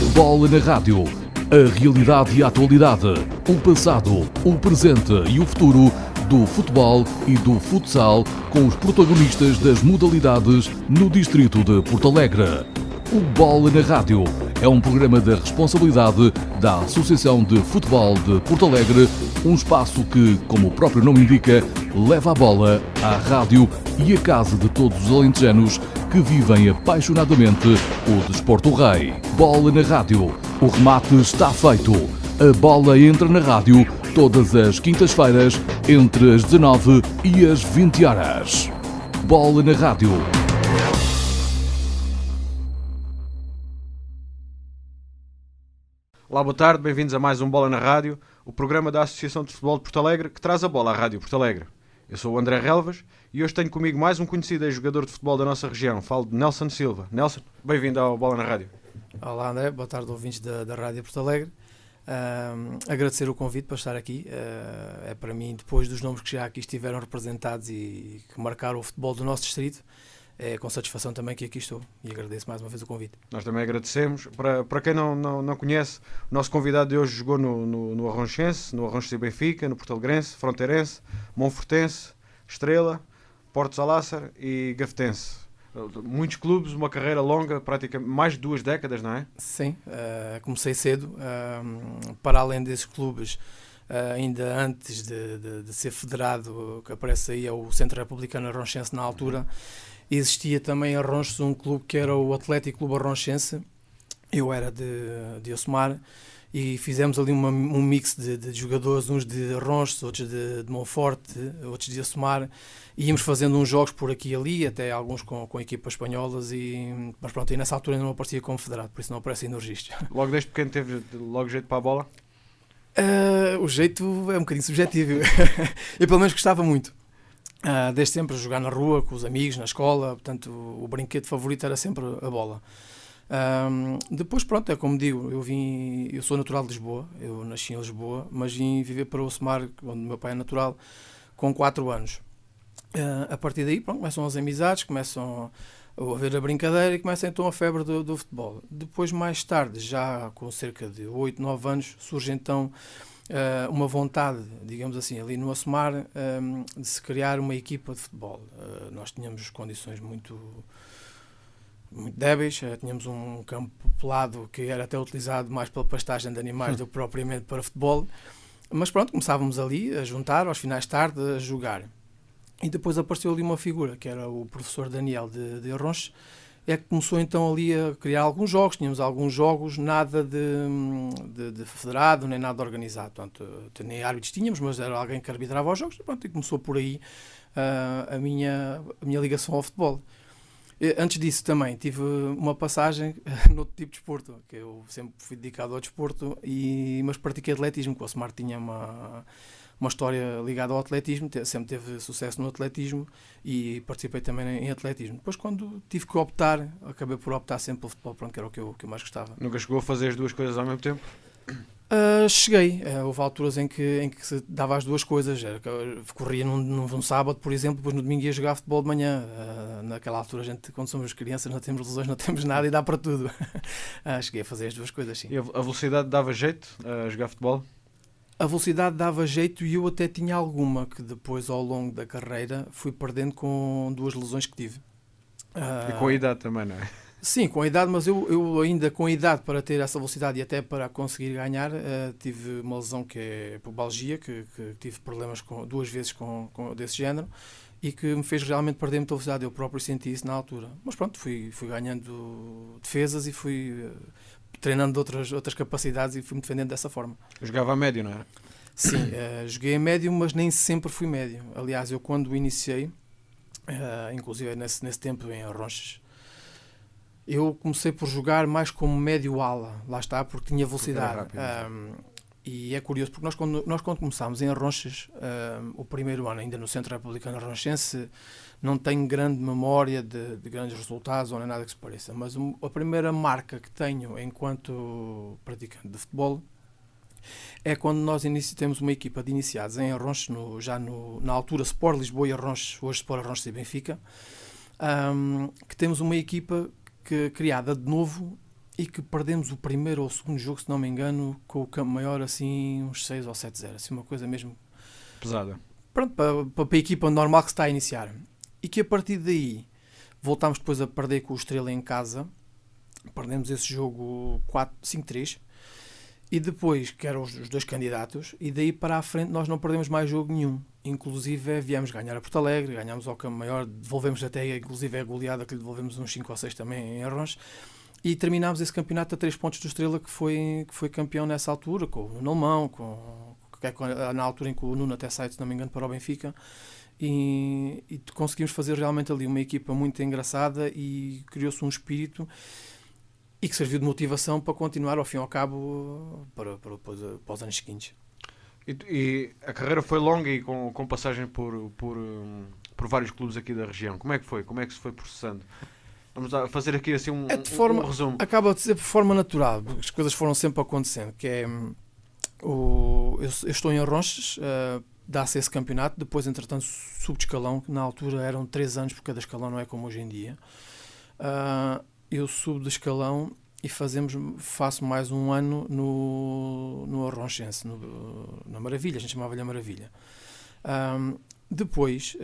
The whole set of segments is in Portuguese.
Bola na Rádio. A realidade e a atualidade, o passado, o presente e o futuro do futebol e do futsal com os protagonistas das modalidades no distrito de Porto Alegre. O Bola na Rádio é um programa da responsabilidade da Associação de Futebol de Porto Alegre, um espaço que, como o próprio nome indica, leva a bola à rádio e à casa de todos os alentejanos que vivem apaixonadamente o desporto rei. Bola na Rádio. O remate está feito. A bola entra na rádio todas as quintas-feiras entre as 19 e as 20 horas. Bola na Rádio. Olá, boa tarde, bem-vindos a mais um Bola na Rádio, o programa da Associação de Futebol de Porto Alegre que traz a bola à Rádio Porto Alegre. Eu sou o André Relvas e hoje tenho comigo mais um conhecido jogador de futebol da nossa região. Falo de Nelson Silva. Nelson, bem-vindo ao Bola na Rádio. Olá André, boa tarde ouvintes da Rádio Porto Alegre. Agradecer o convite para estar aqui. É para mim, depois dos nomes que já aqui estiveram representados e que marcaram o futebol do nosso distrito, é com satisfação também que aqui estou e agradeço mais uma vez o convite. Nós também agradecemos. Para quem não conhece, o nosso convidado de hoje jogou no Arronchense, no Arronches e Benfica, no Porto Alegrense, Fronteirense, Monfortense, Estrela, Porto Salássar e Gafetense. Muitos clubes, uma carreira longa, praticamente mais de 2 décadas, não é? Sim, comecei cedo. Para além desses clubes, ainda antes de ser federado, que aparece aí é o Centro Republicano Arronchense na altura, existia também em Arronches um clube que era o Atlético Clube Arronchense. Eu era de Osmar e fizemos ali um mix de jogadores, uns de Arronches, outros de Monforte, outros de Osmar. Íamos fazendo uns jogos por aqui e ali, até alguns com equipas espanholas, mas pronto, e nessa altura ainda não aparecia como federado, por isso não aparece aí no registro. Logo desde pequeno teve logo jeito para a bola? O jeito é um bocadinho subjetivo. Eu pelo menos gostava muito. Desde sempre a jogar na rua, com os amigos, na escola, portanto o brinquedo favorito era sempre a bola. Depois pronto, é como digo, eu sou natural de Lisboa, eu nasci em Lisboa, mas vim viver para Osmar, onde o meu pai é natural, com 4 anos. A partir daí pronto, começam as amizades, começam a haver a brincadeira e começa então a febre do futebol. Depois mais tarde, já com cerca de 8, 9 anos, surge então uma vontade, digamos assim, ali no Osmar, de se criar uma equipa de futebol. Nós tínhamos condições muito débeis, tínhamos um campo pelado que era até utilizado mais pela pastagem de animais do que propriamente para futebol, mas pronto, começávamos ali a juntar, aos finais de tarde, a jogar. E depois apareceu ali uma figura, que era o professor Daniel de Arronches, é que começou então ali a criar alguns jogos, tínhamos alguns jogos, nada de federado, nem nada organizado, portanto, nem árbitros tínhamos, mas era alguém que arbitrava os jogos, pronto, e começou por aí a minha ligação ao futebol. Antes disso também tive uma passagem noutro tipo de desporto, que eu sempre fui dedicado ao desporto, mas pratiquei atletismo, que o Osmar tinha uma história ligada ao atletismo, sempre teve sucesso no atletismo e participei também em atletismo. Depois, quando tive que optar, acabei por optar sempre pelo futebol, pronto, que era o que eu mais gostava. Nunca chegou a fazer as duas coisas ao mesmo tempo? Cheguei. Houve alturas em que se dava as duas coisas. Corria num sábado, por exemplo, depois no domingo ia jogar futebol de manhã. Naquela altura, quando somos crianças, não temos lesões, não temos nada e dá para tudo. Cheguei a fazer as duas coisas, sim. E a velocidade dava jeito a jogar futebol? A velocidade dava jeito e eu até tinha alguma que depois, ao longo da carreira, fui perdendo com 2 lesões que tive. E com a idade também, não é? Sim, com a idade, mas eu ainda com a idade para ter essa velocidade e até para conseguir ganhar, tive uma lesão que é pubalgia, que tive problemas 2 vezes desse género e que me fez realmente perder muita velocidade. Eu próprio senti isso na altura. Mas pronto, fui ganhando defesas e fui treinando outras capacidades e fui-me defendendo dessa forma. Jogava a médio, não era? Sim, joguei a médio, mas nem sempre fui médio. Aliás, eu quando iniciei, inclusive nesse tempo em Arronches, eu comecei por jogar mais como médio-ala, lá está, porque tinha velocidade. E é curioso, porque nós quando começámos em Arronches, o primeiro ano, ainda no Centro Republicano Arronchense, não tenho grande memória de grandes resultados ou nem nada que se pareça, mas a primeira marca que tenho enquanto praticante de futebol é quando nós temos uma equipa de iniciados em Arronches, na altura Sport Lisboa e Arronches, hoje Sport Arronches e Benfica, que temos uma equipa criada de novo e que perdemos o primeiro ou o segundo jogo, se não me engano, com o Campo Maior, assim, uns 6 ou 7-0, assim, uma coisa mesmo pesada. Pronto, para a equipa normal que se está a iniciar. E que a partir daí voltámos depois a perder com o Estrela em casa, perdemos esse jogo 5-3, e depois, que eram os dois candidatos, e daí para a frente nós não perdemos mais jogo nenhum. Inclusive viemos ganhar a Porto Alegre, ganhámos ao Campo Maior, devolvemos até, inclusive a goleada que lhe devolvemos uns 5 ou 6 também em Arrons, e terminámos esse campeonato a 3 pontos do Estrela, que foi campeão nessa altura, com o Nuno Alemão, na altura em que o Nuno até sai, se não me engano, para o Benfica, e conseguimos fazer realmente ali uma equipa muito engraçada e criou-se um espírito e que serviu de motivação para continuar ao fim e ao cabo para os anos seguintes. E a carreira foi longa e com passagem por vários clubes aqui da região. Como é que foi? Como é que se foi processando? Vamos fazer aqui assim um resumo. Acaba de ser por forma natural, porque as coisas foram sempre acontecendo, que é eu estou em Arronches, dá-se esse campeonato, depois entretanto subo de escalão, que na altura eram 3 anos por cada escalão, não é como hoje em dia. Eu subo de escalão e faço mais um ano no Arronchense, na Maravilha, a gente chamava-lhe a Maravilha. Depois,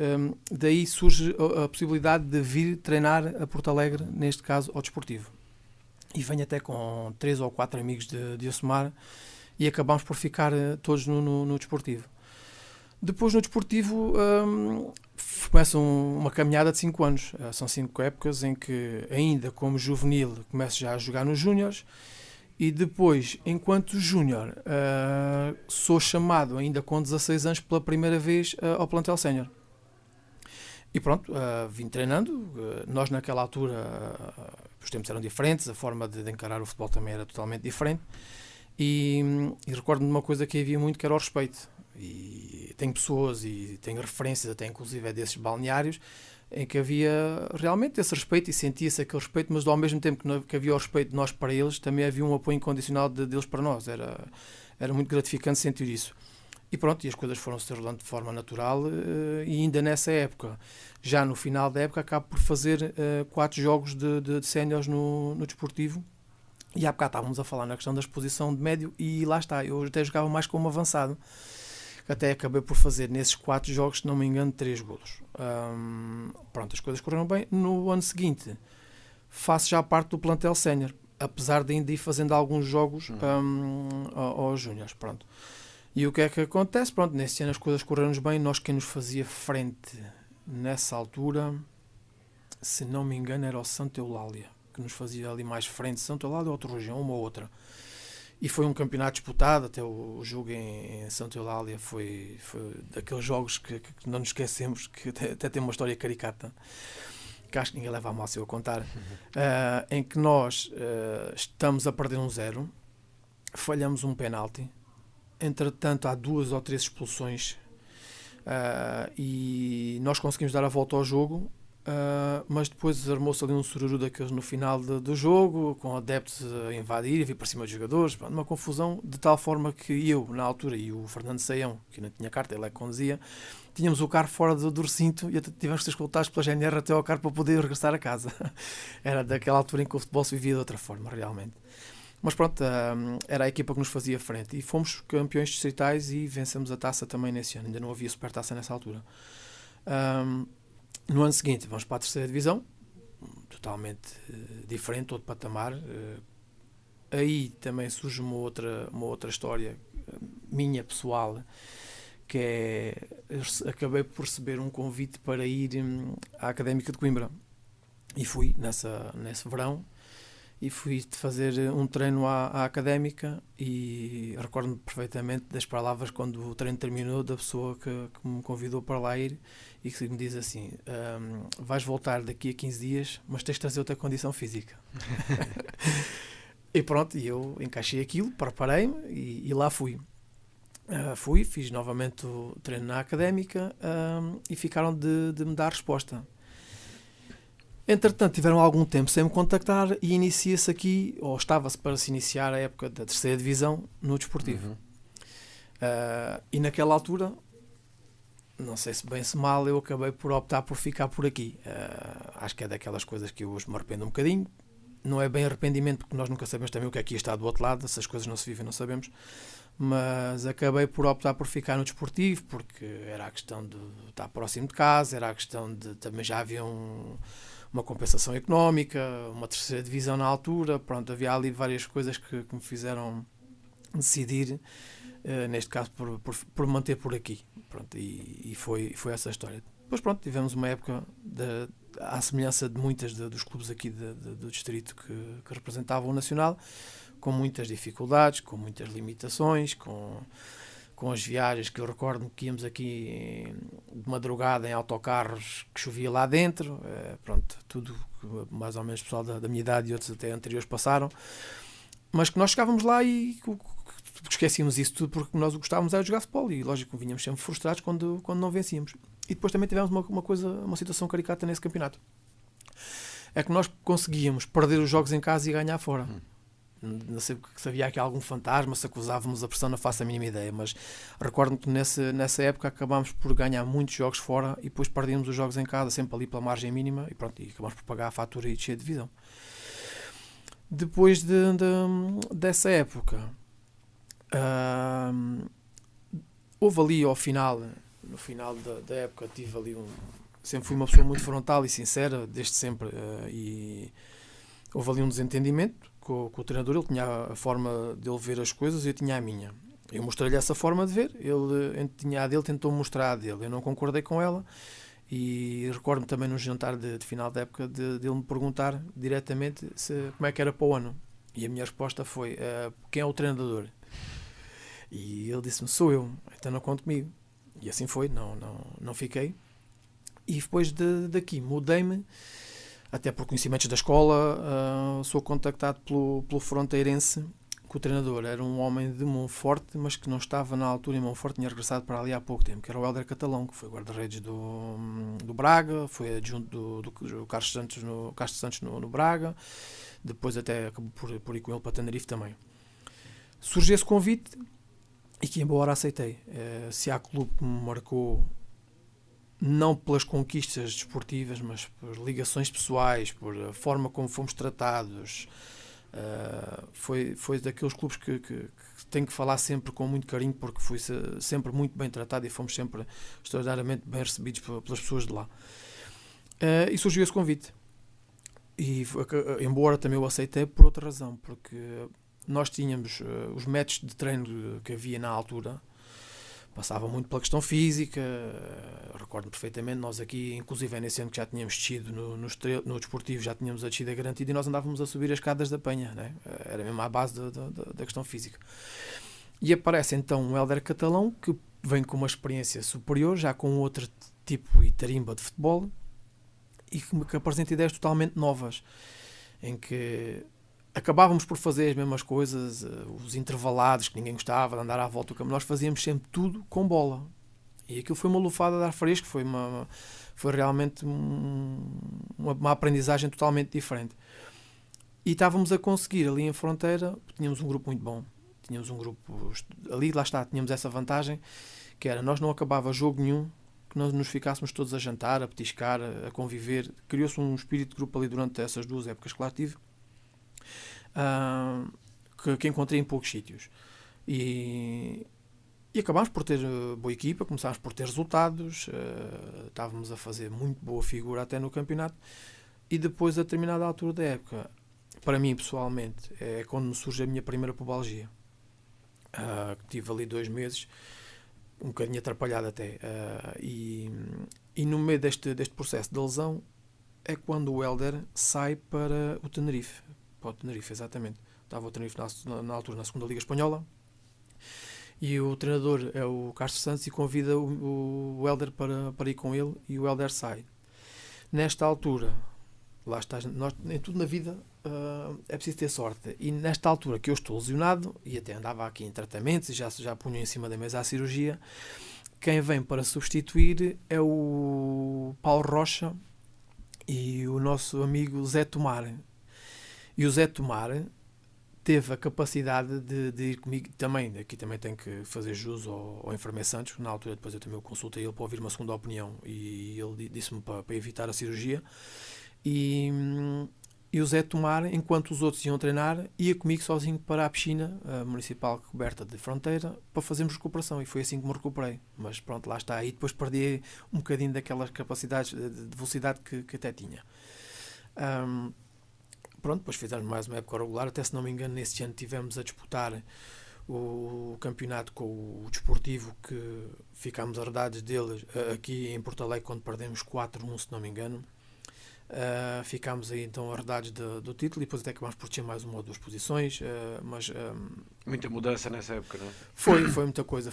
daí surge a possibilidade de vir treinar a Porto Alegre, neste caso ao Desportivo. E venho até com 3 ou 4 amigos de Assumar e acabámos por ficar todos no Desportivo. Depois no Desportivo começa uma caminhada de 5 anos. São 5 épocas em que ainda como juvenil começo já a jogar nos júniores e depois, enquanto júnior, sou chamado ainda com 16 anos pela primeira vez ao plantel sénior. E pronto, vim treinando. Nós naquela altura os tempos eram diferentes, a forma de encarar o futebol também era totalmente diferente e recordo-me de uma coisa que havia muito, que era o respeito. E tenho pessoas e tenho referências até inclusive desses balneários em que havia realmente esse respeito e sentia-se aquele respeito, mas ao mesmo tempo que havia o respeito de nós para eles, também havia um apoio incondicional deles para nós. Era muito gratificante sentir isso. E pronto, e as coisas foram-se rolando de forma natural e ainda nessa época, já no final da época, acabo por fazer 4 jogos de séniores no Desportivo. E há bocado estávamos a falar na questão da exposição de médio e lá está, eu até jogava mais como avançado. Até acabei por fazer nesses 4 jogos, se não me engano, 3 golos. Pronto, as coisas correram bem. No ano seguinte, faço já parte do plantel sénior, apesar de ainda ir fazendo alguns jogos aos júniores. Pronto. E o que é que acontece? Pronto, nesse ano as coisas correram bem. Nós, quem nos fazia frente nessa altura, se não me engano, era o Santa Eulália, que nos fazia ali mais frente. Santa Eulália ou outra região, uma ou outra. E foi um campeonato disputado, até o jogo em Santa Eulália foi daqueles jogos que não nos esquecemos, que até tem uma história caricata, que acho que ninguém leva a mal se eu contar, em que nós estamos a perder 1-0, falhamos um penalti, entretanto há 2 ou 3 expulsões e nós conseguimos dar a volta ao jogo. Mas depois armou-se ali um sururu daqueles no final do jogo, com adeptos a invadir, a vir para cima dos jogadores, uma confusão de tal forma que eu, na altura, e o Fernando Saião, que não tinha carta, ele é que conduzia, tínhamos o carro fora do recinto e tivemos que ser escoltados pela GNR até ao carro para poder regressar a casa. Era daquela altura em que o futebol se vivia de outra forma, realmente. Mas pronto, era a equipa que nos fazia frente e fomos campeões distritais e vencemos a taça também nesse ano, ainda não havia supertaça nessa altura. No ano seguinte vamos para a 3ª divisão, totalmente diferente, outro patamar. Aí também surge uma outra história minha, pessoal, que é, acabei por receber um convite para ir à Académica de Coimbra. E fui nesse verão, e fui fazer um treino à Académica e recordo-me perfeitamente das palavras quando o treino terminou da pessoa que me convidou para lá ir e que me diz assim: vais voltar daqui a 15 dias, mas tens de trazer outra condição física. E pronto, e eu encaixei aquilo, preparei-me e lá fui. Fiz novamente o treino na Académica e ficaram de me dar resposta. Entretanto, tiveram algum tempo sem me contactar e inicia-se aqui, ou estava-se para se iniciar a época da 3ª divisão no Desportivo. E naquela altura, não sei se bem se mal, eu acabei por optar por ficar por aqui. Acho que é daquelas coisas que eu hoje me arrependo um bocadinho. não é bem arrependimento, porque nós nunca sabemos também o que é que ia estar do outro lado, essas coisas não se vivem, não sabemos, mas acabei por optar por ficar no desportivo, porque era a questão de estar próximo de casa, era a questão de também já havia uma compensação económica, uma terceira divisão na altura, pronto, havia ali várias coisas que me fizeram decidir, neste caso por manter por aqui, pronto, e foi essa a história. Depois pronto, tivemos uma época à semelhança de muitas dos clubes aqui do distrito que representavam o Nacional, com muitas dificuldades, com muitas limitações, com as viagens que eu recordo que íamos aqui de madrugada em autocarros que chovia lá dentro, pronto, tudo que mais ou menos o pessoal da minha idade e outros até anteriores passaram, mas que nós chegávamos lá e esquecíamos isso tudo porque nós o que gostávamos era jogar futebol e lógico vinhamos sempre frustrados quando não vencíamos. E depois também tivemos uma situação caricata nesse campeonato, é que nós conseguíamos perder os jogos em casa e ganhar fora. Não sei se havia aqui algum fantasma, se acusávamos a pressão, não faço a mínima ideia, mas recordo-me que nessa época acabámos por ganhar muitos jogos fora e depois perdíamos os jogos em casa, sempre ali pela margem mínima, e pronto, e acabámos por pagar a fatura e descer de divisão. Depois dessa época, houve ali no final da época, tive ali sempre fui uma pessoa muito frontal e sincera, desde sempre, e houve ali um desentendimento com o treinador. Ele tinha a forma de ele ver as coisas e eu tinha a minha. Eu mostrei-lhe essa forma de ver, ele tinha a dele, tentou mostrar a dele. Eu não concordei com ela e recordo-me também num jantar de final da época de ele me perguntar diretamente como é que era para o ano. E a minha resposta foi, quem é o treinador? E ele disse-me, sou eu, então não conto comigo. E assim foi, não fiquei. E depois daqui mudei-me, até por conhecimentos da escola, sou contactado pelo fronteirense, que o treinador era um homem de Monforte, mas que não estava na altura em Monforte, tinha regressado para ali há pouco tempo, que era o Hélder Catalão, que foi guarda-redes do Braga, foi adjunto do Carlos Santos no Braga, depois até acabou por ir com ele para Tenerife também. Surgiu esse convite e que embora aceitei. Se há clube que me marcou, não pelas conquistas desportivas, mas por ligações pessoais, por a forma como fomos tratados, foi daqueles clubes que tenho que falar sempre com muito carinho, porque fui sempre muito bem tratado e fomos sempre extraordinariamente bem recebidos pelas pessoas de lá. E surgiu esse convite. E embora também eu aceitei por outra razão, porque nós tínhamos os métodos de treino que havia na altura, passava muito pela questão física. Recordo perfeitamente, nós aqui, inclusive nesse ano que já tínhamos descido no desportivo, já tínhamos a descida garantida e nós andávamos a subir as escadas da Penha, né? Era mesmo à base da questão física. E aparece então um Hélder Catalão, que vem com uma experiência superior, já com outro tipo e tarimba de futebol, e que apresenta ideias totalmente novas, em que acabávamos por fazer as mesmas coisas, os intervalados que ninguém gostava, de andar à volta do campo, nós fazíamos sempre tudo com bola. E aquilo foi uma lufada de ar fresco, foi realmente uma aprendizagem totalmente diferente. E estávamos a conseguir ali em Fronteira, tínhamos um grupo muito bom, tínhamos um grupo, ali lá está, tínhamos essa vantagem, que era, nós não acabava jogo nenhum, que nós nos ficássemos todos a jantar, a petiscar, a conviver. Criou-se um espírito de grupo ali durante essas 2 épocas que lá tive, que encontrei em poucos sítios. E acabámos por ter boa equipa, começámos por ter resultados, estávamos a fazer muito boa figura até no campeonato. E depois, a determinada altura da época, para mim pessoalmente, é quando me surge a minha primeira pubalgia, que tive ali 2 meses, um bocadinho atrapalhado até, e no meio deste processo de lesão é quando o Hélder sai para o Tenerife. Para o Tenerife, exatamente. Estava o Tenerife na altura na segunda Liga Espanhola, e o treinador é o Carlos Santos e convida o Hélder para ir com ele, e o Hélder sai. Nesta altura, lá está, em tudo na vida é preciso ter sorte, e nesta altura que eu estou lesionado e até andava aqui em tratamentos e já punho em cima da mesa a cirurgia, quem vem para substituir é o Paulo Rocha e o nosso amigo Zé Tomar. E o Zé Tomar teve a capacidade de ir comigo também. Aqui também tenho que fazer jus ao enfermeiro Santos. Na altura, depois eu também o consultei ele para ouvir uma segunda opinião, e ele disse-me para evitar a cirurgia. E e o Zé Tomar, enquanto os outros iam treinar, ia comigo sozinho para a piscina municipal coberta de Fronteira para fazermos recuperação, e foi assim que me recuperei. Mas pronto, lá está. E depois perdi um bocadinho daquelas capacidades de velocidade que até tinha. Pronto, depois fizemos mais uma época regular, até se não me engano nesse ano tivemos a disputar o campeonato com o Desportivo, que ficámos herdados deles aqui em Porto Alegre quando perdemos 4-1, se não me engano. Ficámos aí então herdados do título, e depois até acabámos por descer mais uma ou duas posições, mas muita mudança nessa época, não é? Foi muita coisa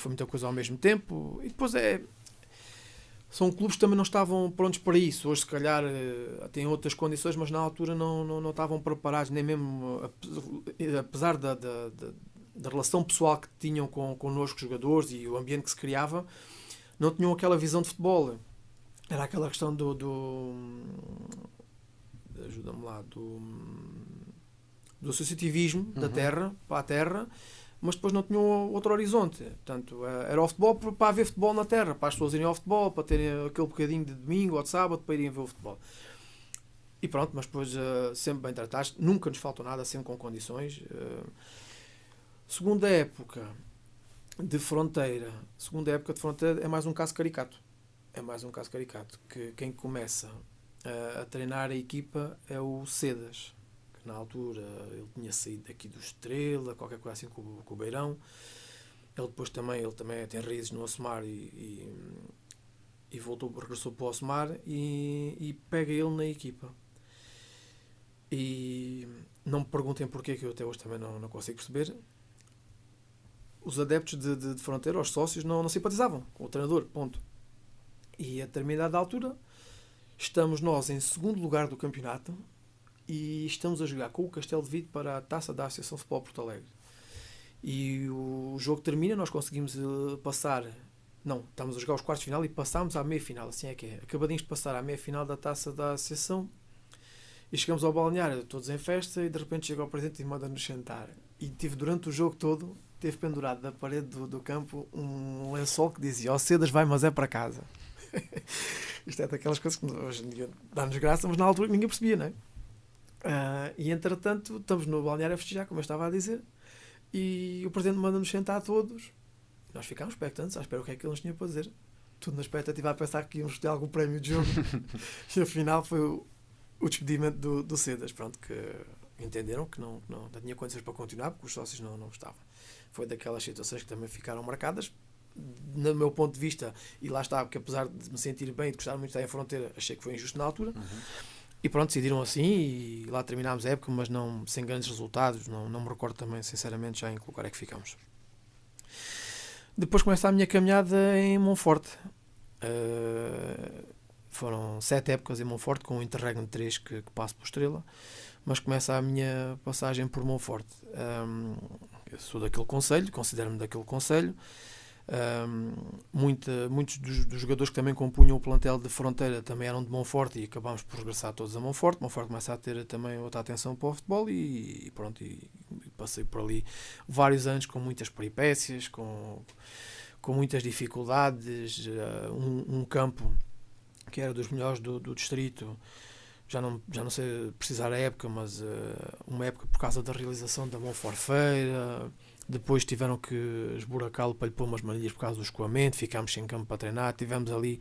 ao mesmo tempo. E depois são clubes que também não estavam prontos para isso. Hoje se calhar têm outras condições, mas na altura não estavam preparados, nem mesmo apesar da relação pessoal que tinham connosco, jogadores, e o ambiente que se criava, não tinham aquela visão de futebol. Era aquela questão ajuda-me lá, do associativismo da terra, para a terra, mas depois não tinham outro horizonte. Portanto, era o futebol para haver futebol na terra, para as pessoas irem ao futebol, para terem aquele bocadinho de domingo ou de sábado para irem ver o futebol. E pronto, mas depois sempre bem tratados, nunca nos faltou nada, sempre com condições. Segunda época de Fronteira é mais um caso caricato. Que quem começa a treinar a equipa é o Cedas, que na altura ele tinha saído daqui do Estrela, qualquer coisa assim, com o Beirão. Ele depois também tem raízes no Osmar e regressou para o Osmar e pega ele na equipa. E não me perguntem porquê, que eu até hoje também não consigo perceber. Os adeptos de Fronteira, os sócios, não simpatizavam com o treinador, ponto. E a determinada altura estamos nós em segundo lugar do campeonato e estamos a jogar com o Castelo de Vide para a taça da Associação de Futebol Porto Alegre. E o jogo termina, nós conseguimos passar... Não, estamos a jogar os quartos de final e passámos à meia-final, assim é que é. Acabadinhos de passar à meia-final da taça da Associação e chegamos ao balneário, todos em festa, e de repente chega o presidente e manda-nos sentar. E tive durante o jogo todo, teve pendurado da parede do campo um lençol que dizia: "Ó Cedas, vai, mas é para casa." Isto é daquelas coisas que hoje em dia dá-nos graça, mas na altura ninguém percebia, não é? E entretanto estamos no balneário a festejar, como eu estava a dizer, e o presidente manda-nos sentar todos. Nós ficámos expectantes, à espera o que é que ele nos tinha para dizer. Tudo na expectativa a pensar que íamos ter algum prémio de jogo. E afinal foi o despedimento do Cedas, pronto, que entenderam que não tinha condições para continuar, porque os sócios não gostavam. Foi daquelas situações que também ficaram marcadas, no meu ponto de vista, e lá está, porque apesar de me sentir bem e de gostar muito de estar em Fronteira, achei que foi injusto na altura. E pronto, decidiram assim, e lá terminámos a época, mas não sem grandes resultados. Não me recordo também, sinceramente, já em que lugar é que ficamos. Depois começa a minha caminhada em Monforte. Foram 7 épocas em Monforte, com o interregno de 3 que passo por Estrela, mas começa a minha passagem por Monforte. Eu sou daquele concelho, considero-me daquele concelho. Muitos dos jogadores que também compunham o plantel de Fronteira também eram de Monforte, e acabámos por regressar todos a Monforte. Monforte começa a ter também outra atenção para o futebol, e pronto, e passei por ali vários anos com muitas peripécias, com muitas dificuldades. Um campo que era dos melhores do distrito, já não sei precisar a época, mas uma época por causa da realização da Monforfeira. Depois tiveram que esburacá-lo para lhe pôr umas manilhas por causa do escoamento, ficámos sem campo para treinar, tivemos ali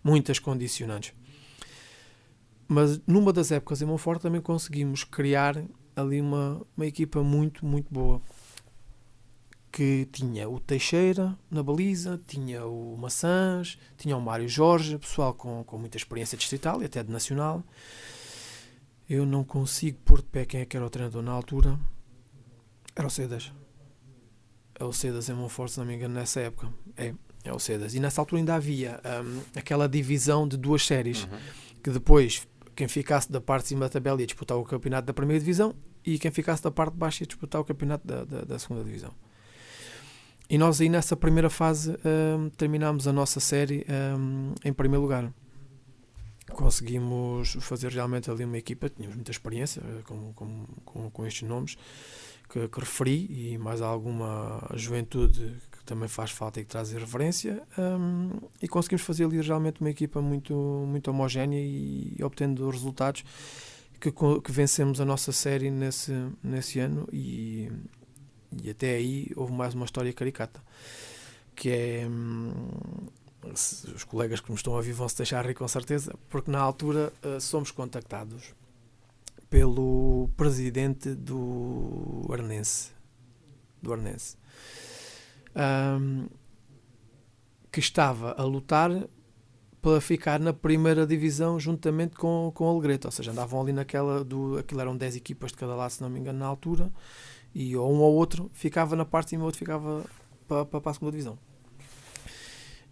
muitas condicionantes. Mas numa das épocas em Monforte também conseguimos criar ali uma equipa muito, muito boa, que tinha o Teixeira na baliza, tinha o Maçãs, tinha o Mário Jorge, pessoal com muita experiência distrital e até de nacional. Eu não consigo pôr de pé quem é que era o treinador na altura. Era o Cedas. É o Cedas em Monforte, se não me engano, nessa época. É o Cedas. E nessa altura ainda havia aquela divisão de 2 séries, que depois quem ficasse da parte de cima da tabela ia disputar o campeonato da primeira divisão, e quem ficasse da parte de baixo ia disputar o campeonato da segunda divisão. E nós aí nessa primeira fase terminámos a nossa série em primeiro lugar. Conseguimos fazer realmente ali uma equipa, tínhamos muita experiência com estes nomes que referi, e mais alguma juventude que também faz falta e que traz referência, e conseguimos fazer ali realmente uma equipa muito, muito homogénea, e obtendo resultados que vencemos a nossa série nesse ano e até aí houve mais uma história caricata, que é... os colegas que nos estão a ouvir vão se deixar rir com certeza, porque na altura somos contactados pelo presidente do Arnense, que estava a lutar para ficar na primeira divisão juntamente com o Alegrete, ou seja, andavam ali aquilo eram 10 equipas de cada lado, se não me engano, na altura, e ou um ou outro ficava na parte de cima, o outro ficava para a segunda divisão.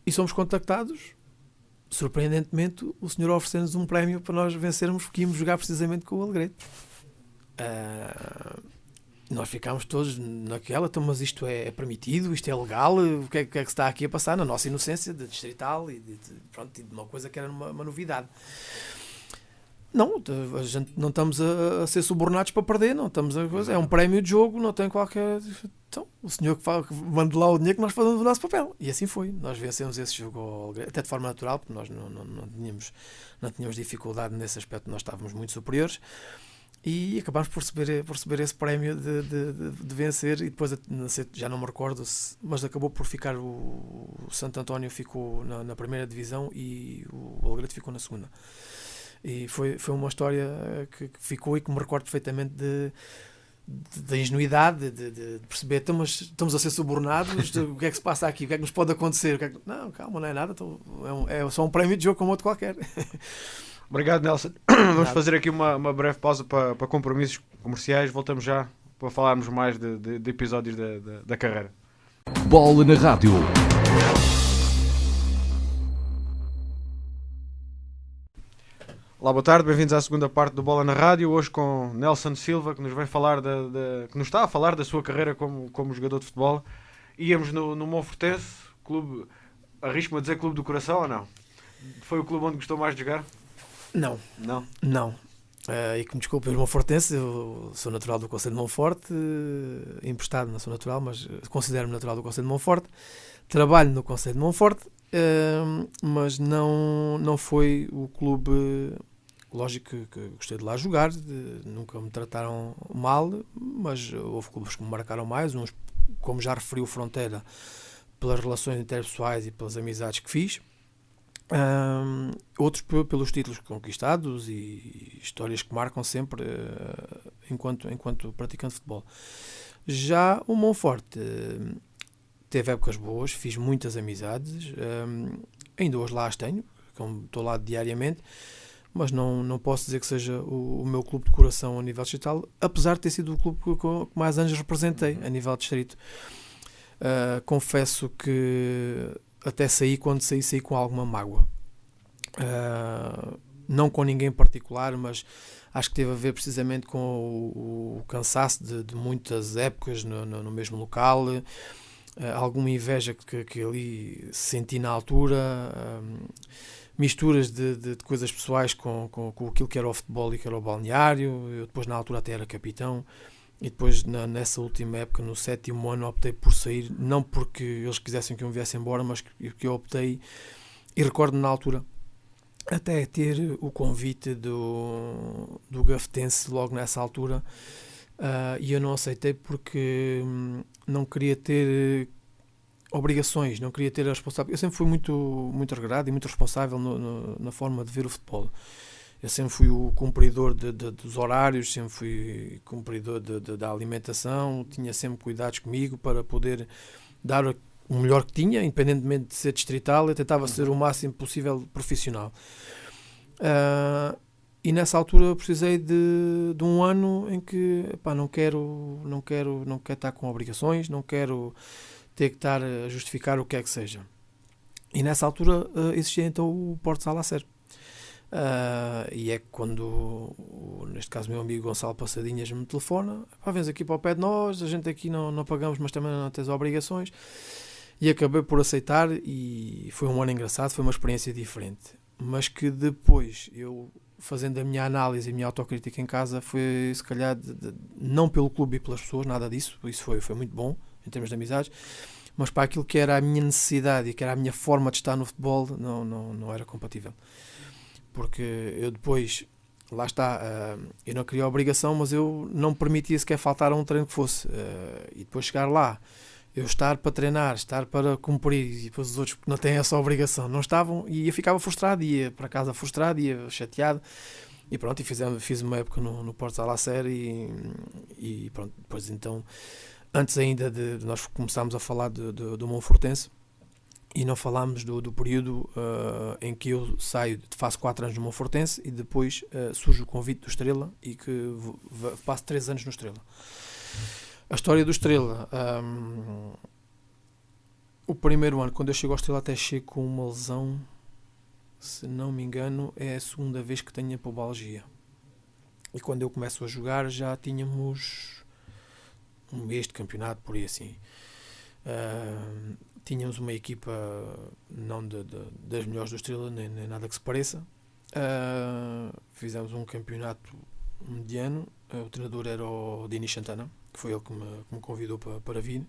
E somos contactados, surpreendentemente, o senhor ofereceu-nos um prémio para nós vencermos, porque íamos jogar precisamente com o Alegrete. Nós ficámos todos naquela, então, mas isto é permitido, isto é legal, o que é que se está aqui a passar? Na nossa inocência de distrital e de uma coisa que era uma novidade. Não, a gente não estamos a ser subornados para perder, não estamos é um prémio de jogo, não tem qualquer... Então, o senhor que manda lá o dinheiro que nós fazemos o nosso papel. E assim foi. Nós vencemos esse jogo até de forma natural, porque nós não tínhamos dificuldade nesse aspecto, nós estávamos muito superiores. E acabámos por receber esse prémio de vencer, e depois, já não me recordo, mas acabou por ficar o Santo António ficou na primeira divisão e o Alegrete ficou na segunda. E foi uma história que ficou e que me recordo perfeitamente da ingenuidade, de perceber, mas estamos a ser subornados, o que é que se passa aqui, o que é que nos pode acontecer? Não, calma, não é nada, é só um prémio de jogo como outro qualquer. Obrigado, Nelson. Vamos fazer aqui uma breve pausa para compromissos comerciais. Voltamos já para falarmos mais de episódios da carreira. Bola na Rádio. Olá, boa tarde, bem-vindos à segunda parte do Bola na Rádio. Hoje com Nelson Silva, que nos vem falar que nos está a falar da sua carreira como jogador de futebol. Íamos no Monfortense, clube, arrisco-me a dizer clube do coração ou não? Foi o clube onde gostou mais de jogar? Não. E que me desculpe, o Monfortense, eu sou natural do Concelho de Monforte, emprestado, não sou natural, mas considero-me natural do Concelho de Monforte, trabalho no Concelho de Monforte, mas não foi o clube, lógico que gostei de lá jogar, nunca me trataram mal, mas houve clubes que me marcaram mais, uns, como já referi, o Fronteira, pelas relações interpessoais e pelas amizades que fiz, outros pelos títulos conquistados e histórias que marcam sempre enquanto praticante de futebol. Já o Monforte teve épocas boas, fiz muitas amizades, ainda hoje lá as tenho, como estou lá diariamente, mas não posso dizer que seja o meu clube de coração a nível distrital, apesar de ter sido o clube que mais anos representei a nível distrito. Confesso que até quando saí com alguma mágoa, não com ninguém em particular, mas acho que teve a ver precisamente com o cansaço de muitas épocas no mesmo local, alguma inveja que ali senti na altura, misturas de coisas pessoais com aquilo que era o futebol e que era o balneário. Eu depois na altura até era capitão. E depois, nessa última época, no 7º ano, optei por sair, não porque eles quisessem que eu me viesse embora, mas que eu optei, e recordo-me na altura, até ter o convite do Gafetense logo nessa altura, e eu não aceitei porque não queria ter obrigações, não queria ter a responsabilidade. Eu sempre fui muito regrado e muito responsável na forma de ver o futebol. Eu sempre fui o cumpridor dos horários, sempre fui cumpridor da alimentação, tinha sempre cuidados comigo para poder dar o melhor que tinha, independentemente de ser distrital. Eu tentava ser o máximo possível profissional. E nessa altura eu precisei de um ano em que não quero estar com obrigações, não quero ter que estar a justificar o que é que seja. E nessa altura existia então o Porto Salacer. E é quando, neste caso, meu amigo Gonçalo Passadinhas me telefona: vens aqui para o pé de nós, a gente aqui não pagamos, mas também não tens obrigações. E acabei por aceitar, e foi um ano engraçado, foi uma experiência diferente, mas que depois eu, fazendo a minha análise e a minha autocrítica em casa, foi se calhar não pelo clube e pelas pessoas, nada disso, isso foi muito bom em termos de amizades, mas para aquilo que era a minha necessidade e que era a minha forma de estar no futebol, não era compatível. Porque eu depois lá está, eu não queria a obrigação, mas eu não permitia sequer faltar a um treino que fosse. E depois chegar lá, eu estar para treinar, estar para cumprir, e depois os outros que não têm essa obrigação não estavam, e eu ficava frustrado, ia para casa frustrado, ia chateado. E pronto, fiz uma época no Porto Alacén e pronto, depois então, antes ainda de nós começarmos a falar do Monfortense, e não falámos do período em que eu saio, faço 4 anos no Monfortense e depois surge o convite do Estrela e que passo 3 anos no Estrela. A história do Estrela, o primeiro ano, quando eu chego ao Estrela, até chego com uma lesão, se não me engano, é a segunda vez que tenho a pubalgia. E quando eu começo a jogar já tínhamos um mês de campeonato, por aí assim. Tínhamos uma equipa não das melhores do Estrela, nem nada que se pareça. Fizemos um campeonato mediano. O treinador era o Dini Santana, que foi ele que me convidou para vir.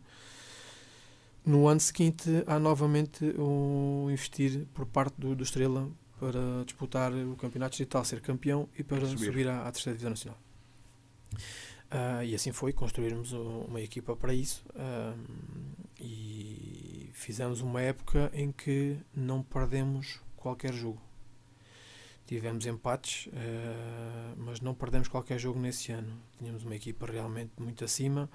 No ano seguinte há novamente um investir por parte do Estrela para disputar o campeonato distrital, ser campeão e para subir à terceira divisão nacional. E assim foi, construirmos uma equipa para isso, e fizemos uma época em que não perdemos qualquer jogo. Tivemos empates, mas não perdemos qualquer jogo nesse ano. Tínhamos uma equipa realmente muito acima.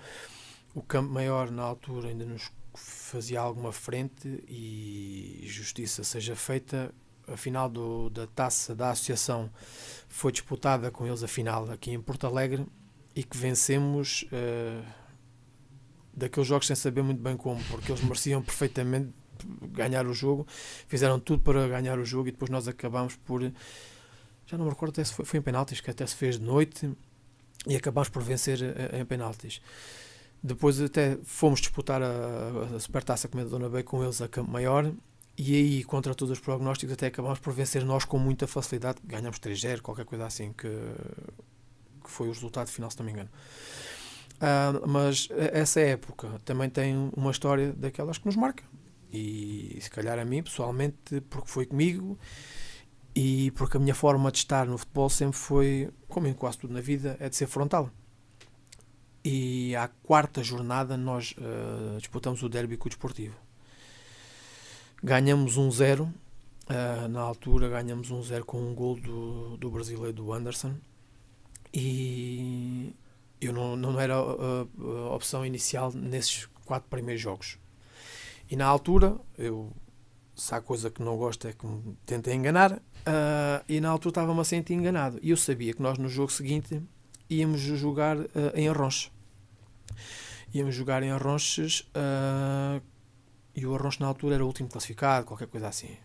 O Campo Maior, na altura, ainda nos fazia alguma frente, e justiça seja feita, a final da taça da associação foi disputada com eles, a final aqui em Porto Alegre, e que vencemos daqueles jogos sem saber muito bem como, porque eles mereciam perfeitamente ganhar o jogo, fizeram tudo para ganhar o jogo, e depois nós acabámos por, já não me recordo até se foi em penaltis, que até se fez de noite, e acabámos por vencer em penaltis. Depois até fomos disputar a Supertaça com a Dona B com eles a Campo Maior, e aí, contra todos os prognósticos, até acabámos por vencer nós com muita facilidade. Ganhámos 3-0, qualquer coisa assim, que foi o resultado final, se não me engano. Mas essa época também tem uma história daquelas que nos marca, e se calhar a mim pessoalmente, porque foi comigo, e porque a minha forma de estar no futebol sempre foi, como em quase tudo na vida, é de ser frontal. E à quarta jornada nós disputamos o derby com o Desportivo. Ganhamos 1-0, na altura ganhamos 1-0 com um gol do brasileiro, do Anderson, e eu não era a opção inicial nesses 4 primeiros jogos. E na altura, se há coisa que não gosto é que me tentem enganar, e na altura estava-me a sentir enganado. E eu sabia que nós no jogo seguinte íamos jogar em Arronches. Íamos jogar em Arronches, e o Arronches na altura era o último classificado, qualquer coisa assim.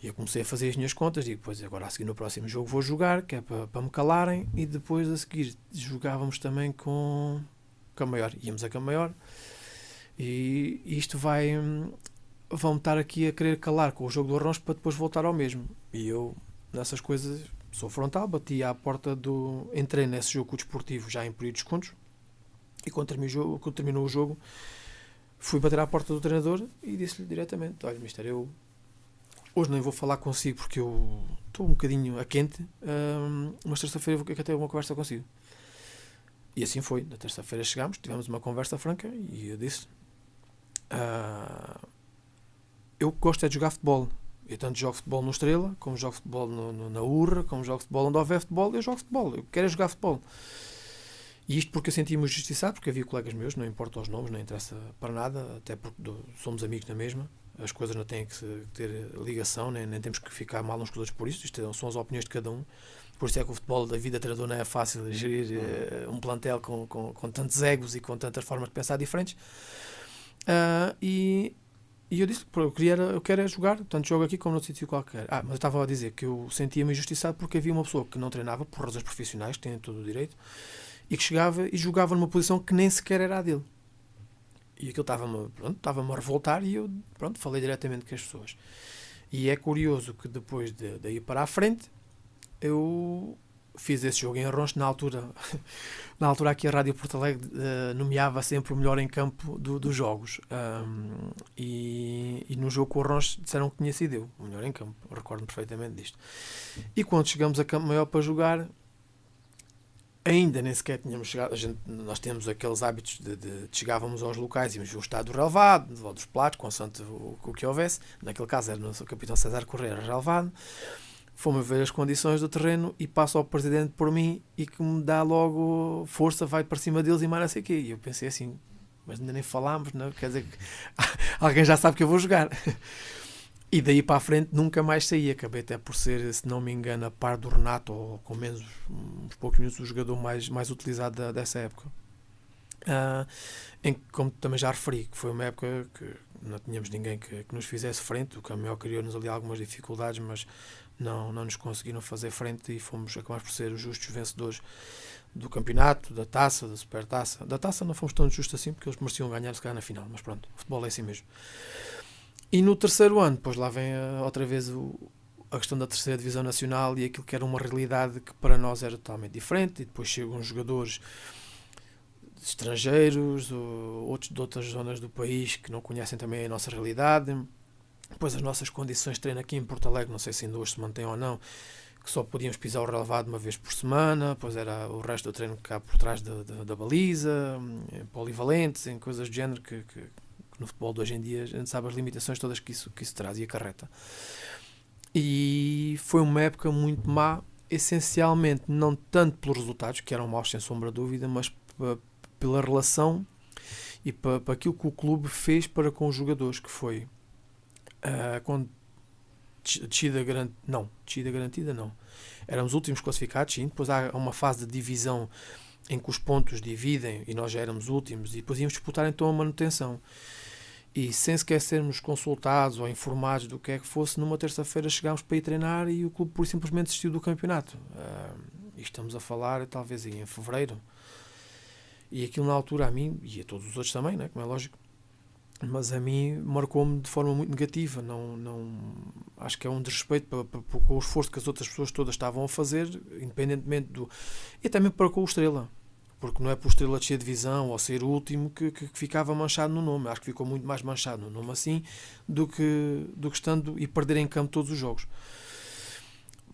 E eu comecei a fazer as minhas contas, e depois agora a seguir no próximo jogo vou jogar, que é para me calarem, e depois a seguir jogávamos também com Campo Maior. Íamos a Campo Maior, e isto vão estar aqui a querer calar com o jogo do Arronches para depois voltar ao mesmo. E eu, nessas coisas, sou frontal, bati à porta entrei nesse jogo com o Desportivo já em períodos de descontos, e quando terminou o jogo, fui bater à porta do treinador e disse-lhe diretamente: olha, mister, eu hoje nem vou falar consigo porque eu estou um bocadinho a quente, mas terça-feira vou querer ter uma conversa consigo. E assim foi. Na terça-feira chegámos, tivemos uma conversa franca, e eu disse: eu gosto de jogar futebol. Eu tanto jogo futebol no Estrela, como jogo futebol na Urra, como jogo futebol onde houver futebol, eu jogo futebol. Eu quero jogar futebol. E isto porque eu sentia-me injustiçado, porque havia colegas meus, não importa os nomes, não interessa para nada, até porque somos amigos na mesma, as coisas não têm que ter ligação, nem temos que ficar mal uns com os outros por isso, isto são as opiniões de cada um. Por isso é que o futebol da vida treinador não é fácil de gerir um plantel com tantos egos e com tantas formas de pensar diferentes. E eu disse que eu quero jogar, tanto jogo aqui como no sítio qualquer. Mas eu estava a dizer que eu sentia-me injustiçado porque havia uma pessoa que não treinava por razões profissionais, que tem todo o direito, e que chegava e jogava numa posição que nem sequer era a dele. E aquilo estava-me a revoltar, e eu falei diretamente com as pessoas. E é curioso que depois daí para a frente, eu fiz esse jogo em Arronches. Na altura aqui a Rádio Porto Alegre nomeava sempre o melhor em campo dos jogos, e no jogo com o Arronches disseram que tinha sido eu o melhor em campo, recordo-me perfeitamente disto. E quando chegamos a Campo Maior para jogar, ainda nem sequer tínhamos chegado. Nós temos aqueles hábitos de chegávamos aos locais, íamos ver o estado do relevado, dos platos, consoante o que houvesse. Naquele caso era o capitão César Correia relevado. Fomos ver as condições do terreno e passa o presidente por mim e que me dá logo força, vai para cima deles e mais não sei o quê. E eu pensei assim, mas ainda nem falámos, não? Quer dizer que alguém já sabe que eu vou jogar. E daí para a frente nunca mais saí. Acabei até por ser, se não me engano, a par do Renato, ou com menos uns poucos minutos, o jogador mais utilizado dessa época. Em que, como também já referi, que foi uma época que não tínhamos ninguém que nos fizesse frente. O Campeão criou-nos ali algumas dificuldades, mas não nos conseguiram fazer frente e acabamos por ser os justos vencedores do campeonato, da taça, da supertaça. Da taça não fomos tão justos assim, porque eles mereciam ganhar se calhar na final, mas pronto, o futebol é assim mesmo. E no terceiro ano, depois lá vem outra vez a questão da terceira divisão nacional e aquilo que era uma realidade que para nós era totalmente diferente, e depois chegam jogadores estrangeiros, outros de outras zonas do país que não conhecem também a nossa realidade. Depois as nossas condições de treino aqui em Porto Alegre, não sei se ainda hoje se mantém ou não, que só podíamos pisar o relevado uma vez por semana, depois era o resto do treino cá por trás da baliza, polivalentes, em coisas do género que no futebol de hoje em dia a gente sabe as limitações todas que isso traz e acarreta. E foi uma época muito má, essencialmente não tanto pelos resultados, que eram maus sem sombra de dúvida, mas pela relação e para aquilo que o clube fez para com os jogadores, que foi quando descida garantida não. Éramos últimos classificados, sim. Depois há uma fase de divisão em que os pontos dividem e nós já éramos últimos e depois íamos disputar então a manutenção. E sem sequer sermos consultados ou informados do que é que fosse, numa terça-feira chegámos para ir treinar e o clube por simplesmente desistiu do campeonato. E estamos a falar talvez em fevereiro. E aquilo na altura a mim, e a todos os outros também, né, como é lógico, mas a mim marcou-me de forma muito negativa. Não, acho que é um desrespeito com o esforço que as outras pessoas todas estavam a fazer, independentemente do... E também para com o Estrela, porque não é por Estrela descer de divisão ou ser o último que ficava manchado no nome. Acho que ficou muito mais manchado no nome assim do que estando e perder em campo todos os jogos.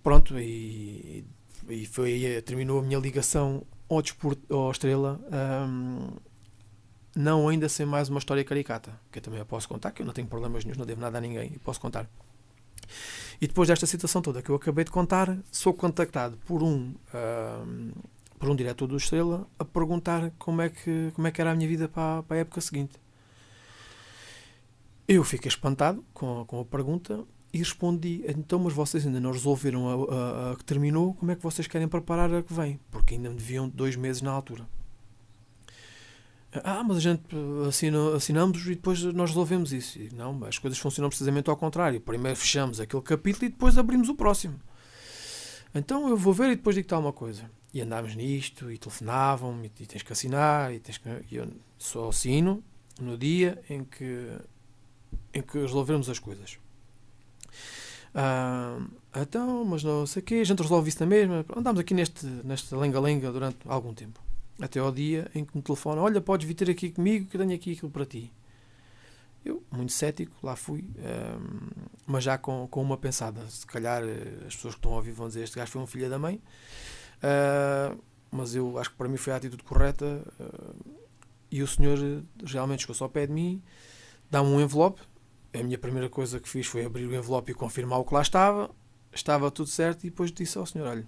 Pronto, e terminou a minha ligação ao desporto, ao Estrela, não ainda sem mais uma história caricata, que eu também a posso contar, que eu não tenho problemas nenhum, não devo nada a ninguém, e posso contar. E depois desta situação toda que eu acabei de contar, sou contactado por um diretor do Estrela a perguntar como é que era a minha vida para a época seguinte. Eu fiquei espantado com a pergunta e respondi: então, mas vocês ainda não resolveram a que terminou, como é que vocês querem preparar a que vem? Porque ainda me deviam 2 meses na altura. Mas a gente assinamos e depois nós resolvemos isso. E não, as coisas funcionam precisamente ao contrário. Primeiro fechamos aquele capítulo e depois abrimos o próximo. Então eu vou ver e depois digo-te alguma coisa. E andámos nisto e telefonavam-me e tens que assinar e eu só assino no dia em que resolvermos as coisas. Então, mas não sei o quê, a gente resolve isso na mesma. Andámos aqui nesta lenga-lenga durante algum tempo. Até ao dia em que me telefonam: olha, podes vir ter aqui comigo que eu tenho aqui aquilo para ti. Eu, muito cético, lá fui, mas já com uma pensada. Se calhar as pessoas que estão a ouvir vão dizer: este gajo foi um filho da mãe, mas eu acho que para mim foi a atitude correta. E o senhor realmente chegou-se ao pé de mim, dá-me um envelope. A minha primeira coisa que fiz foi abrir o envelope e confirmar o que lá estava tudo certo, e depois disse ao senhor: olha,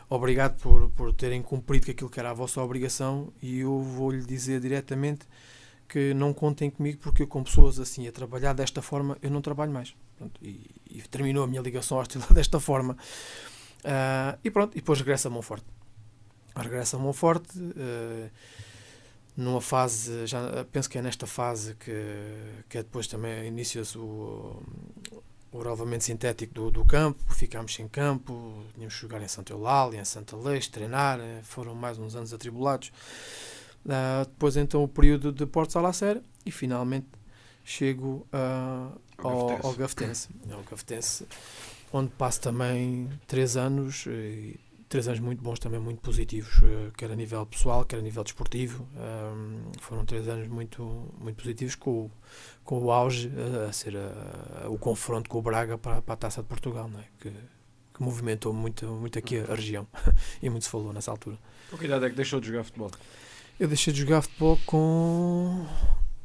obrigado por terem cumprido com aquilo que era a vossa obrigação, e eu vou-lhe dizer diretamente que não contem comigo, porque eu, com pessoas assim a trabalhar desta forma, eu não trabalho mais. Pronto, e terminou a minha ligação à Estrela desta forma. E pronto, e depois regresso a Monforte. Numa fase, já penso que é nesta fase que é depois também inicia-se o relevamento sintético do campo. Ficámos sem campo, tínhamos que jogar em Santa Eulália, em Santa Leix, treinar, foram mais uns anos atribulados. Depois então o período de Porto Salacera e finalmente chego ao Gafetense, onde passo também 3 anos, e 3 anos muito bons também, muito positivos, quer a nível pessoal, quer a nível desportivo. Foram 3 anos muito, muito positivos, com o auge a ser o confronto com o Braga para a Taça de Portugal, não é? Que movimentou muito aqui a região e muito se falou nessa altura. Com que idade é que deixou de jogar futebol? Eu deixei de jogar futebol com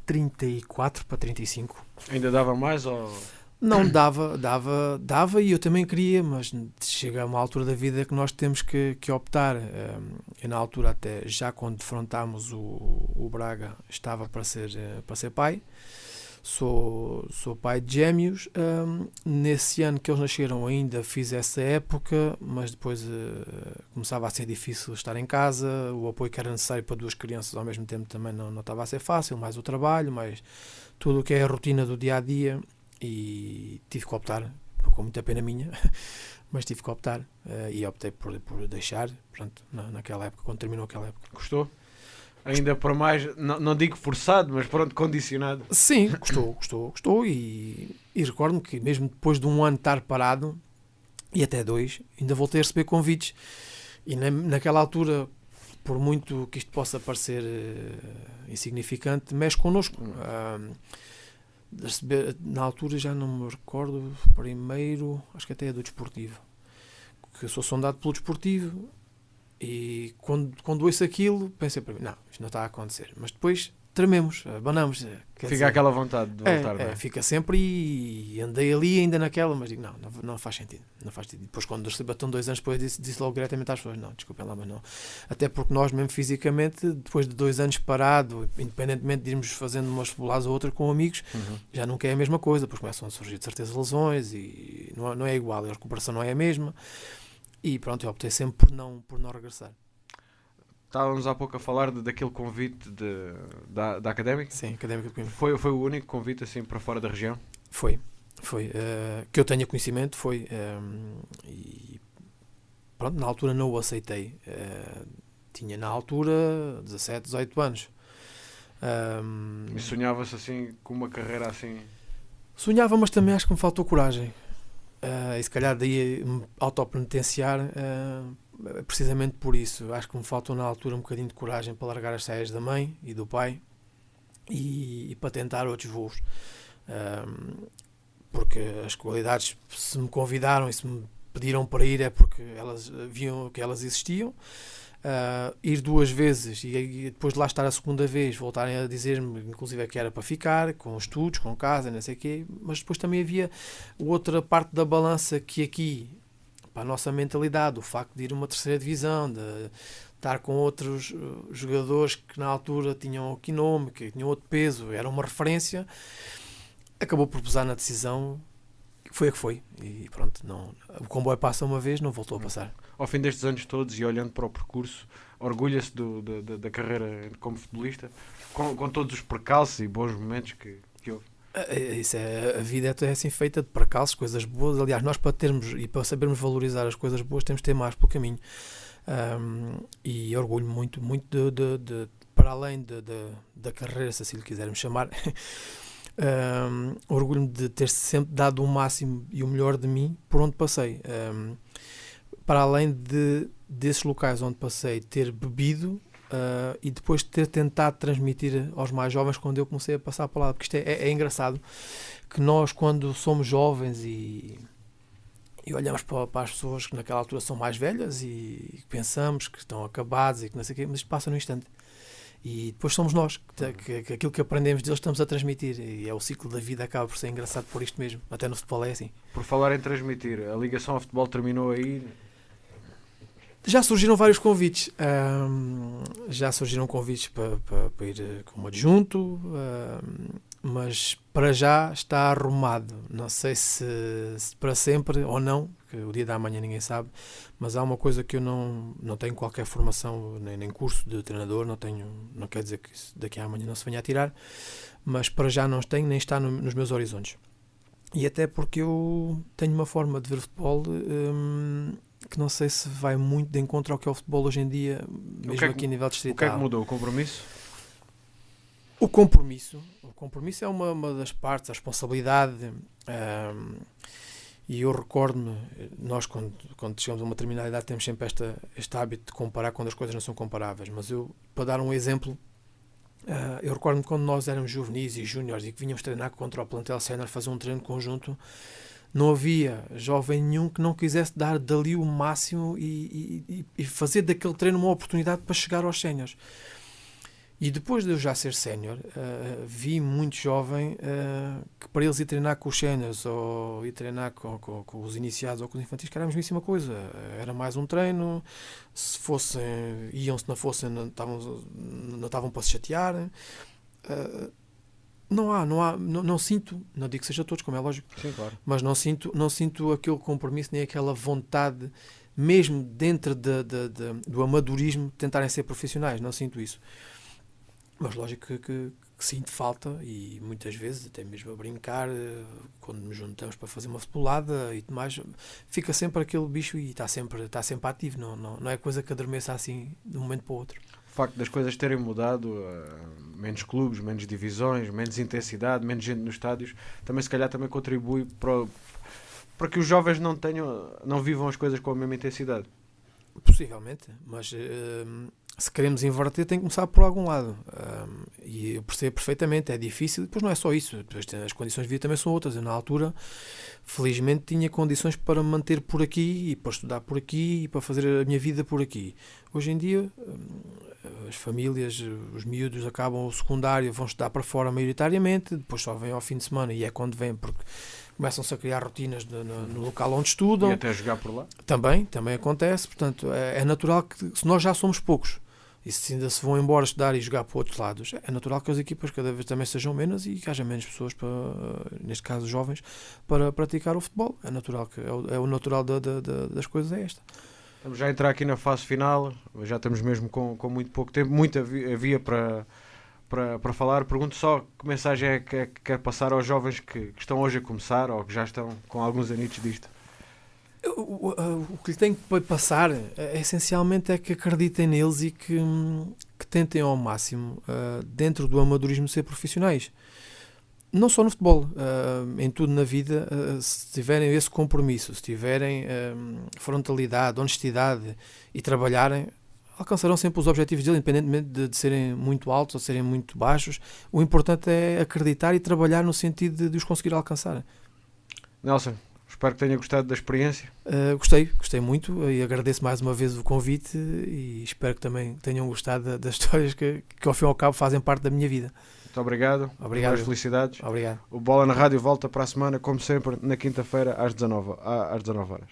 34 para 35. Ainda dava mais ou... Não, dava e eu também queria, mas chega a uma altura da vida que nós temos que optar. Eu, na altura, até já quando defrontámos o Braga, estava para ser pai. Sou pai de gêmeos. Nesse ano que eles nasceram ainda fiz essa época, mas depois começava a ser difícil estar em casa. O apoio que era necessário para 2 crianças ao mesmo tempo também não estava a ser fácil, mais o trabalho, mais tudo o que é a rotina do dia-a-dia. E tive que optar, com muita pena minha, mas tive que optar e optei por deixar, pronto, naquela época, quando terminou aquela época. Gostou? Ainda por mais, não digo forçado, mas pronto, condicionado. Sim, gostou e recordo-me que mesmo depois de um ano estar parado, e até 2, ainda voltei a receber convites e naquela altura, por muito que isto possa parecer insignificante, mexe connosco. Na altura já não me recordo, primeiro, acho que até é do desportivo, que eu sou sondado pelo desportivo e quando ouço aquilo pensei para mim, não, isto não está a acontecer, mas depois trememos, abanamos. Fica aquela vontade de voltar, não é? Fica sempre e andei ali ainda naquela, mas digo, não faz sentido, não faz sentido. Depois quando estão 2 anos depois disse logo diretamente às pessoas, não, desculpem lá, mas não. Até porque nós mesmo fisicamente, depois de 2 anos parado, independentemente de irmos fazendo umas futeboladas ou outra com amigos, já nunca é a mesma coisa, depois começam a surgir de certeza lesões e não é igual, a recuperação não é a mesma e pronto, eu optei sempre por não regressar. Estávamos há pouco a falar daquele convite da Académica. Sim, Académica de Coimbra. Foi o único convite assim para fora da região? Foi. Que eu tenha conhecimento, foi. E pronto, na altura não o aceitei. Tinha na altura 17, 18 anos. E sonhava-se assim com uma carreira assim? Sonhava, mas também acho que me faltou coragem. E se calhar daí me autopenitenciar precisamente por isso. Acho que me faltou na altura um bocadinho de coragem para largar as saias da mãe e do pai e para tentar outros voos. Porque as qualidades, se me convidaram e se me pediram para ir, é porque elas viam que elas existiam. Ir 2 vezes e depois de lá estar a segunda vez voltarem a dizer-me inclusive que era para ficar, com estudos, com casa, não sei o quê, mas depois também havia outra parte da balança que aqui, para a nossa mentalidade, o facto de ir uma 3ª divisão, de estar com outros jogadores que na altura tinham aqui nome, que tinham outro peso, era uma referência, acabou por pesar na decisão. Foi a que foi, e pronto, o comboio passa uma vez, não voltou a passar. Ao fim destes anos todos e olhando para o percurso, orgulha-se da carreira como futebolista, com todos os percalços e bons momentos que houve? Isso a vida é assim feita de percalços, coisas boas. Aliás, nós para termos e para sabermos valorizar as coisas boas temos de ter mais pelo caminho. E orgulho muito de para além da carreira, se assim lhe quisermos chamar. Orgulho-me de ter sempre dado o máximo e o melhor de mim por onde passei, para além desses locais onde passei ter bebido e depois ter tentado transmitir aos mais jovens quando eu comecei a passar a palavra, porque isto é engraçado que nós quando somos jovens e olhamos para as pessoas que naquela altura são mais velhas e pensamos que estão acabados e que não sei o quê, mas isto passa num instante. E depois somos nós, que aquilo que aprendemos deles estamos a transmitir. E é o ciclo da vida, acaba por ser engraçado por isto mesmo. Até no futebol é assim. Por falar em transmitir, a ligação ao futebol terminou aí? Já surgiram vários convites. Já surgiram convites para ir como adjunto, mas para já está arrumado. Não sei se para sempre ou não, que o dia da manhã ninguém sabe, mas há uma coisa que eu não tenho qualquer formação, nem curso de treinador, não quer dizer que daqui a amanhã não se venha a tirar, mas para já não tenho, nem está nos meus horizontes. E até porque eu tenho uma forma de ver futebol que não sei se vai muito de encontro ao que é o futebol hoje em dia, mesmo aqui a nível distrital. O que é que mudou? O compromisso? O compromisso é uma das partes, a responsabilidade. E eu recordo-me, nós quando chegamos a uma determinada idade temos sempre este hábito de comparar quando as coisas não são comparáveis, mas eu, para dar um exemplo, eu recordo-me quando nós éramos juvenis e júniores e que vínhamos treinar contra o plantel sénior, fazer um treino conjunto, não havia jovem nenhum que não quisesse dar dali o máximo e fazer daquele treino uma oportunidade para chegar aos séniores. E depois de eu já ser sénior, vi muito jovem que para eles ir treinar com os séniores ou ir treinar com os iniciados ou com os infantis, que era a mesmíssima coisa. Era mais um treino, se fossem, iam, se não fossem, não estavam para se chatear. Não sinto, não digo que seja todos, como é lógico, sim, claro, mas não sinto aquele compromisso nem aquela vontade, mesmo dentro do amadorismo, de tentarem ser profissionais. Não sinto isso. Mas lógico que sinto falta, e muitas vezes, até mesmo a brincar, quando nos juntamos para fazer uma futebolada e demais, fica sempre aquele bicho e está sempre ativo, não é coisa que adormeça assim de um momento para o outro. O facto das coisas terem mudado, menos clubes, menos divisões, menos intensidade, menos gente nos estádios, também se calhar também contribui para que os jovens não vivam as coisas com a mesma intensidade. Possivelmente, mas se queremos inverter tem que começar por algum lado, e eu percebo perfeitamente, é difícil. Depois não é só isso, depois as condições de vida também são outras. Eu na altura, felizmente, tinha condições para me manter por aqui e para estudar por aqui e para fazer a minha vida por aqui. Hoje em dia as famílias, os miúdos acabam o secundário, vão estudar para fora maioritariamente, depois só vêm ao fim de semana, e é quando vêm, porque começam-se a criar rotinas no local onde estudam. E até jogar por lá. Também acontece. Portanto, é natural que, se nós já somos poucos, e se ainda se vão embora estudar e jogar para outros lados, é natural que as equipas cada vez também sejam menos e que haja menos pessoas, neste caso jovens, para praticar o futebol. É natural, é o natural das coisas é esta. Estamos já a entrar aqui na fase final, já estamos mesmo com muito pouco tempo, muita via para falar. Pergunto só que mensagem é que quer passar aos jovens que estão hoje a começar ou que já estão com alguns anitos disto. O que lhe tenho que passar essencialmente é que acreditem neles e que tentem ao máximo, dentro do amadorismo, ser profissionais. Não só no futebol, em tudo na vida, se tiverem esse compromisso, se tiverem frontalidade, honestidade e trabalharem, alcançarão sempre os objetivos deles, independentemente de serem muito altos ou serem muito baixos. O importante é acreditar e trabalhar no sentido de os conseguir alcançar. Nelson, espero que tenha gostado da experiência. Gostei muito e agradeço mais uma vez o convite e espero que também tenham gostado das histórias que ao fim e ao cabo fazem parte da minha vida. Muito obrigado. Obrigado. Felicidades. Obrigado. O Bola na Rádio volta para a semana, como sempre, na quinta-feira às 19 horas.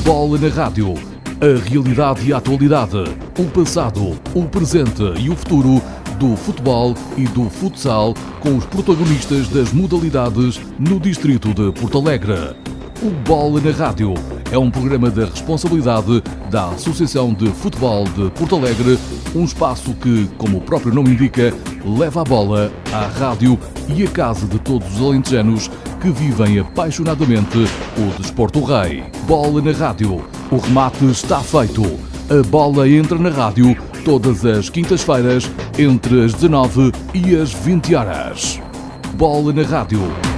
Bola na Rádio. A realidade e a atualidade. O passado, o presente e o futuro do futebol e do futsal, com os protagonistas das modalidades no distrito de Porto Alegre. O Bola na Rádio é um programa da responsabilidade da Associação de Futebol de Porto Alegre, um espaço que, como o próprio nome indica, leva a bola à rádio e à casa de todos os alentejanos que vivem apaixonadamente o desporto rei. Bola na Rádio. O remate está feito. A bola entra na rádio todas as quintas-feiras entre as 19 e as 20 horas. Bola na Rádio.